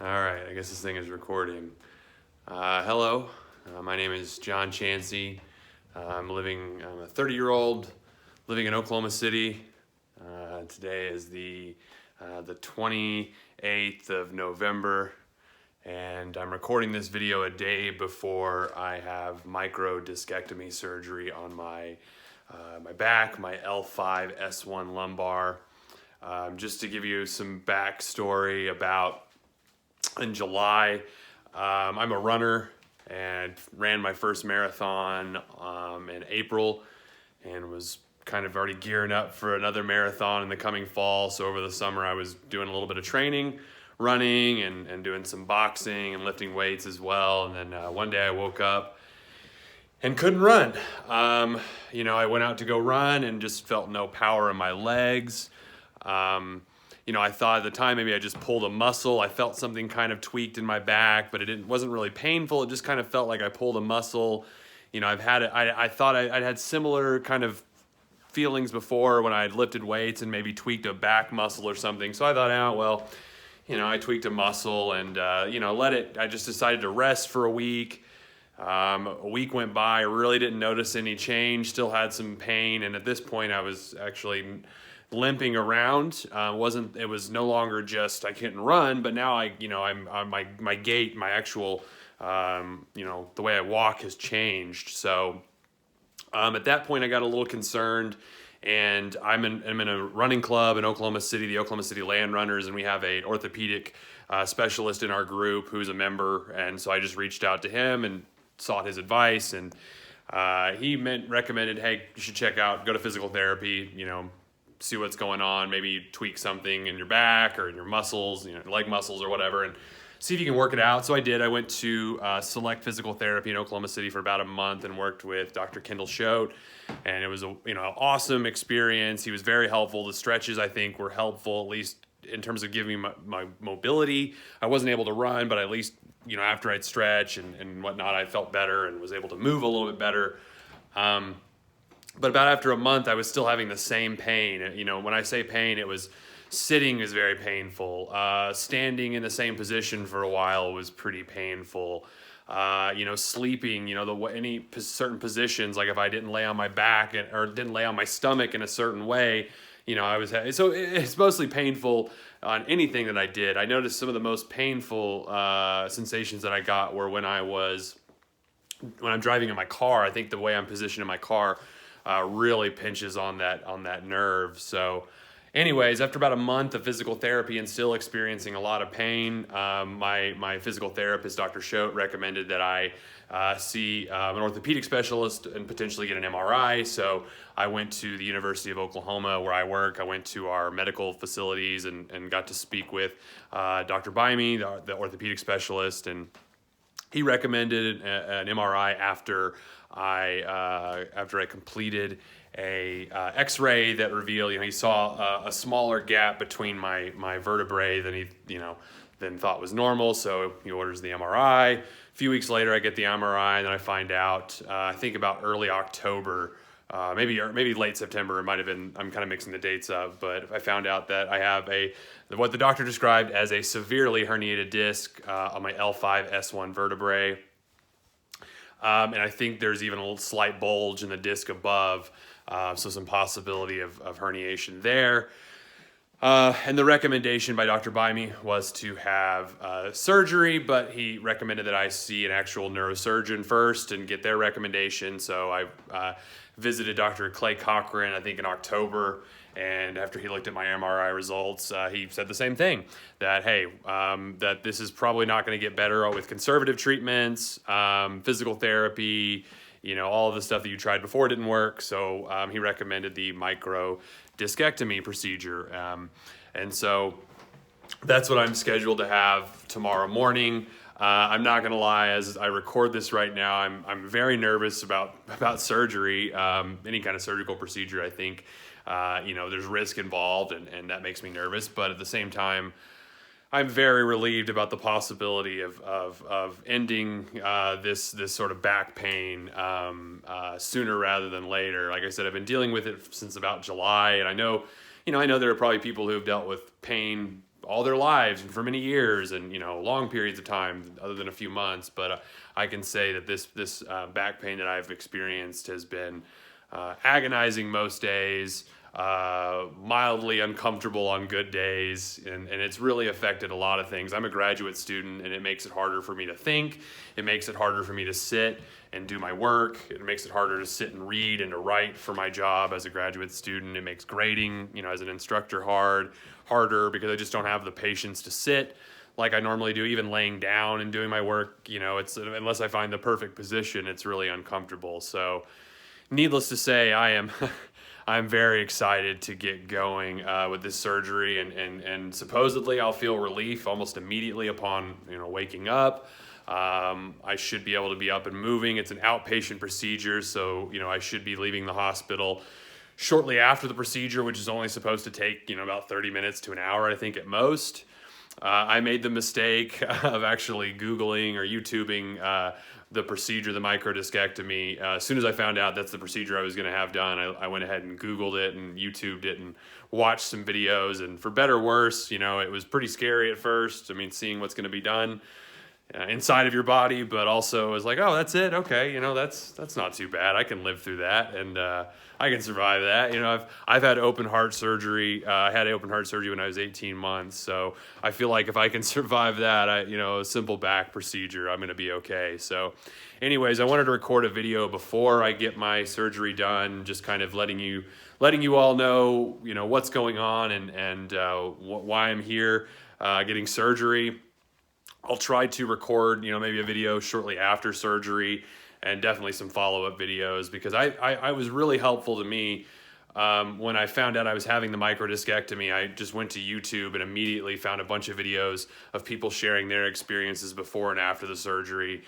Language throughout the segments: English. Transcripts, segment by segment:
All right, I guess this thing is recording. Hello, my name is John Chansey. I'm a 30-year-old living in Oklahoma City. Today is the 28th of November, and I'm recording this video a day before I have microdiscectomy surgery on my back, my L5-S1 lumbar. Just to give you some backstory about in July, I'm a runner and ran my first marathon in April and was kind of already gearing up for another marathon in the coming fall. So over the summer I was doing a little bit of training, running and doing some boxing and lifting weights as well. And then one day I woke up and couldn't run. I went out to go run and just felt no power in my legs. I thought at the time maybe I just pulled a muscle. I felt something kind of tweaked in my back, but it wasn't really painful. It just kind of felt like I pulled a muscle. I thought I'd had similar kind of feelings before when I had lifted weights and maybe tweaked a back muscle or something. So I thought, I tweaked a muscle and, I just decided to rest for a week. A week went by, I really didn't notice any change, still had some pain. And at this point I was actually limping around. It was no longer just I couldn't run, but now my gait, my actual, the way I walk has changed. So at that point I got a little concerned, and I'm in a running club in Oklahoma City, the Oklahoma City Land Runners, and we have an orthopedic specialist in our group who's a member. And so I just reached out to him and sought his advice, and he recommended, hey, you should go to physical therapy, see what's going on, maybe tweak something in your back or in your muscles, leg muscles or whatever, and see if you can work it out. So I did. I went to Select Physical Therapy in Oklahoma City for about a month and worked with Dr. Kendall Schote, and it was an awesome experience. He was very helpful. The stretches, I think, were helpful, at least in terms of giving me my mobility. I wasn't able to run, but at least after I'd stretch and whatnot, I felt better and was able to move a little bit better. But about after a month, I was still having the same pain. When I say pain, it was sitting is very painful. Standing in the same position for a while was pretty painful. Sleeping, any certain positions, like if I didn't lay on my back or didn't lay on my stomach in a certain way, so it's mostly painful on anything that I did. I noticed some of the most painful sensations that I got were when I'm driving in my car. I think the way I'm positioned in my car really pinches on that nerve. So anyways, after about a month of physical therapy and still experiencing a lot of pain, my physical therapist, Dr. Schote, recommended that I see an orthopedic specialist and potentially get an MRI. So I went to the University of Oklahoma where I work. I went to our medical facilities and got to speak with Dr. Bimey, the orthopedic specialist, and he recommended an MRI after I completed a X-ray that revealed, he saw a smaller gap between my vertebrae than he thought was normal. So he orders the MRI. A few weeks later, I get the MRI, and then I find out, I think about early October, maybe late September. It might have been. I'm kind of mixing the dates up, but I found out that I have what the doctor described as a severely herniated disc on my L5-S1 vertebrae. And I think there's even a little slight bulge in the disc above, so some possibility of herniation there. And the recommendation by Dr. Bimey was to have surgery, but he recommended that I see an actual neurosurgeon first and get their recommendation. So I visited Dr. Clay Cochran, I think in October, and after he looked at my MRI results, he said the same thing, that, hey, that this is probably not going to get better with conservative treatments, physical therapy, all of the stuff that you tried before didn't work. So he recommended the microdiscectomy procedure. And so that's what I'm scheduled to have tomorrow morning. I'm not going to lie, as I record this right now, I'm very nervous about surgery, any kind of surgical procedure. I think, there's risk involved, and that makes me nervous. But at the same time, I'm very relieved about the possibility of ending this sort of back pain sooner rather than later. Like I said, I've been dealing with it since about July, and I know there are probably people who have dealt with pain all their lives and for many years and, long periods of time other than a few months. But I can say that this back pain that I've experienced has been agonizing most days, mildly uncomfortable on good days, and it's really affected a lot of things. I'm a graduate student, and it makes it harder for me to think. It makes it harder for me to sit and do my work. It makes it harder to sit and read and to write for my job as a graduate student. It makes grading, as an instructor harder because I just don't have the patience to sit like I normally do. Even laying down and doing my work, it's, unless I find the perfect position, it's really uncomfortable. So needless to say, I'm very excited to get going with this surgery, and supposedly I'll feel relief almost immediately upon waking up. I should be able to be up and moving. It's an outpatient procedure, so I should be leaving the hospital shortly after the procedure, which is only supposed to take about 30 minutes to an hour, I think, at most. I made the mistake of actually Googling or YouTubing the procedure, the microdiscectomy. As soon as I found out that's the procedure I was going to have done, I went ahead and Googled it and YouTubed it and watched some videos. And for better or worse, it was pretty scary at first. I mean, seeing what's going to be done inside of your body, but also it was like, oh, that's it. Okay, that's not too bad. I can live through that, and I can survive that. I've had open heart surgery. I had open heart surgery when I was 18 months, so I feel like if I can survive that, a simple back procedure, I'm gonna be okay. So, anyways, I wanted to record a video before I get my surgery done, just kind of letting you all know, what's going on and why I'm here getting surgery. I'll try to record, maybe a video shortly after surgery, and definitely some follow-up videos, because I was really helpful to me when I found out I was having the microdiscectomy. I just went to YouTube and immediately found a bunch of videos of people sharing their experiences before and after the surgery.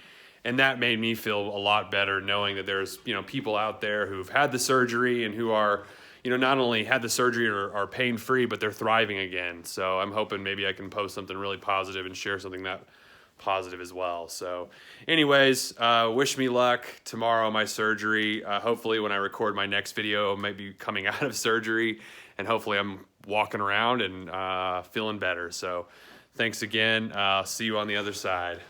And that made me feel a lot better, knowing that there's, people out there who've had the surgery and who are, not only had the surgery or are pain-free, but they're thriving again. So I'm hoping maybe I can post something really positive and share something that positive as well. So anyways, wish me luck tomorrow, my surgery. Hopefully when I record my next video, I might be coming out of surgery, and hopefully I'm walking around and feeling better. So thanks again. See you on the other side.